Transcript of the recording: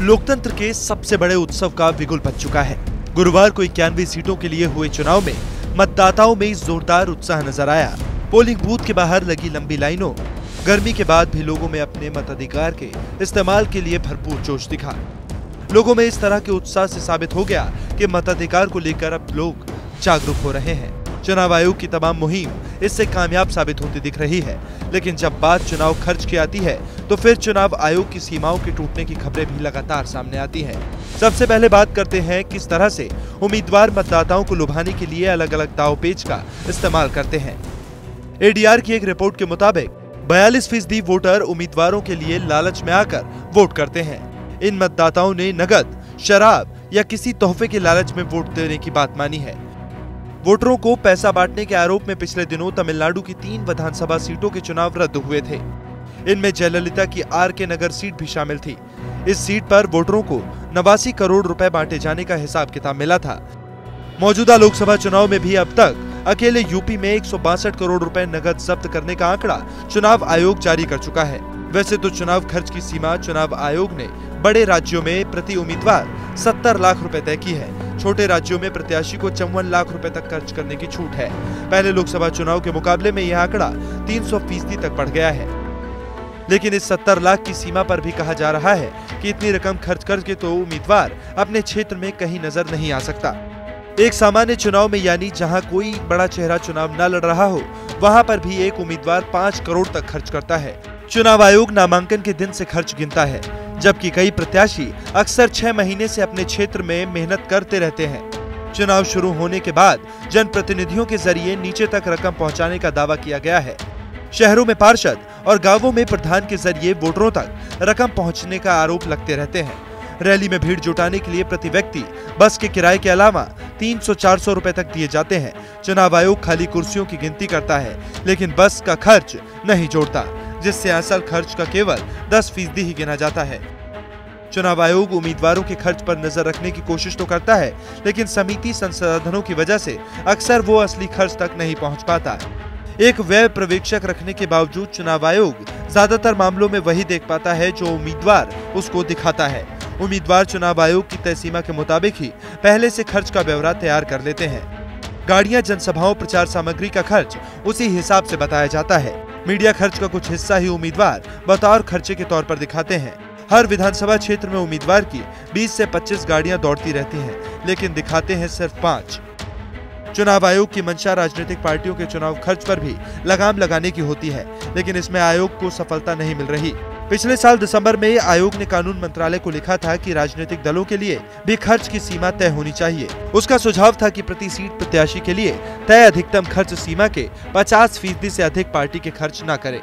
लोकतंत्र के सबसे बड़े उत्सव का बिगुल बज चुका है। गुरुवार को 91 सीटों के लिए हुए चुनाव में मतदाताओं में जोरदार उत्साह नजर आया। पोलिंग बूथ के बाहर लगी लंबी लाइनों, गर्मी के बाद भी लोगों में अपने मताधिकार के इस्तेमाल के लिए भरपूर जोश दिखा। लोगों में इस तरह के उत्साह से साबित हो गया कि मताधिकार को लेकर अब लोग जागरूक हो रहे हैं। चुनाव आयोग की तमाम मुहिम इससे कामयाब साबित होती दिख रही है। लेकिन जब बात चुनाव खर्च की आती है तो फिर चुनाव आयोग की सीमाओं के टूटने की खबरें भी लगातार सामने आती हैं। सबसे पहले बात करते हैं किस तरह से उम्मीदवार मतदाताओं को लुभाने के लिए अलग अलग दावपेच का इस्तेमाल करते हैं। एडीआर की एक रिपोर्ट के मुताबिक 42% वोटर उम्मीदवारों के लिए लालच में आकर वोट करते हैं। इन मतदाताओं ने नगद, शराब या किसी तोहफे के लालच में वोट देने की बात मानी है। वोटरों को पैसा बांटने के आरोप में पिछले दिनों तमिलनाडु की 3 विधानसभा सीटों के चुनाव रद्द हुए थे। इनमें जयललिता की आर.के. नगर सीट भी शामिल थी। इस सीट पर वोटरों को 89 करोड़ रुपए बांटे जाने का हिसाब किताब मिला था। मौजूदा लोकसभा चुनाव में भी अब तक अकेले यूपी में 162 करोड़ रुपए नगद जब्त करने का आंकड़ा चुनाव आयोग जारी कर चुका है। वैसे तो चुनाव खर्च की सीमा चुनाव आयोग ने बड़े राज्यों में प्रति उम्मीदवार 70 लाख रुपए तय की है। छोटे राज्यों में प्रत्याशी को 54 लाख रुपए तक खर्च करने की छूट है। पहले लोकसभा चुनाव के मुकाबले में यह आंकड़ा 300% तक बढ़ गया है। लेकिन इस 70 लाख की सीमा पर भी कहा जा रहा है कि इतनी रकम खर्च करके तो उम्मीदवार अपने क्षेत्र में कहीं नजर नहीं आ सकता। एक सामान्य चुनाव में यानी जहां कोई बड़ा चेहरा चुनाव न लड़ रहा हो, वहां पर भी एक उम्मीदवार 5 करोड़ तक खर्च करता है। चुनाव आयोग नामांकन के दिन से खर्च गिनता है, जबकि कई प्रत्याशी अक्सर 6 महीने से अपने क्षेत्र में मेहनत करते रहते हैं। चुनाव शुरू होने के बाद जनप्रतिनिधियों के जरिए नीचे तक रकम पहुंचाने का दावा किया गया है। शहरों में पार्षद और गांवों में प्रधान के जरिए वोटरों तक रकम पहुंचने का आरोप लगते रहते हैं। रैली में भीड़ जुटाने के लिए प्रति व्यक्ति बस के किराए के अलावा 300-400 रुपए तक दिए जाते हैं। चुनाव आयोग खाली कुर्सियों की गिनती करता है, लेकिन बस का खर्च नहीं जोड़ता, जिससे असल खर्च का केवल 10% ही गिना जाता है। चुनाव आयोग उम्मीदवारों के खर्च पर नजर रखने की कोशिश तो करता है, लेकिन समिति संसाधनों की वजह से अक्सर वो असली खर्च तक नहीं पहुंच पाता। एक व्यय पर्यवेक्षक रखने के बावजूद चुनाव आयोग ज्यादातर मामलों में वही देख पाता है जो उम्मीदवार उसको दिखाता है। उम्मीदवार चुनाव आयोग की तय सीमा के मुताबिक ही पहले से खर्च का ब्यौरा तैयार कर लेते हैं। गाड़ियां, जनसभाओं, प्रचार सामग्री का खर्च उसी हिसाब से बताया जाता है। मीडिया खर्च का कुछ हिस्सा ही उम्मीदवार बतौर खर्चे के तौर पर दिखाते हैं। हर विधानसभा क्षेत्र में उम्मीदवार की 20 से 25 गाड़ियां दौड़ती रहती हैं, लेकिन दिखाते हैं सिर्फ 5। चुनाव आयोग की मंशा राजनीतिक पार्टियों के चुनाव खर्च पर भी लगाम लगाने की होती है, लेकिन इसमें आयोग को सफलता नहीं मिल रही। पिछले साल दिसंबर में आयोग ने कानून मंत्रालय को लिखा था कि राजनीतिक दलों के लिए भी खर्च की सीमा तय होनी चाहिए। उसका सुझाव था कि प्रति सीट प्रत्याशी के लिए तय अधिकतम खर्च सीमा के 50% से अधिक पार्टी के खर्च न करे।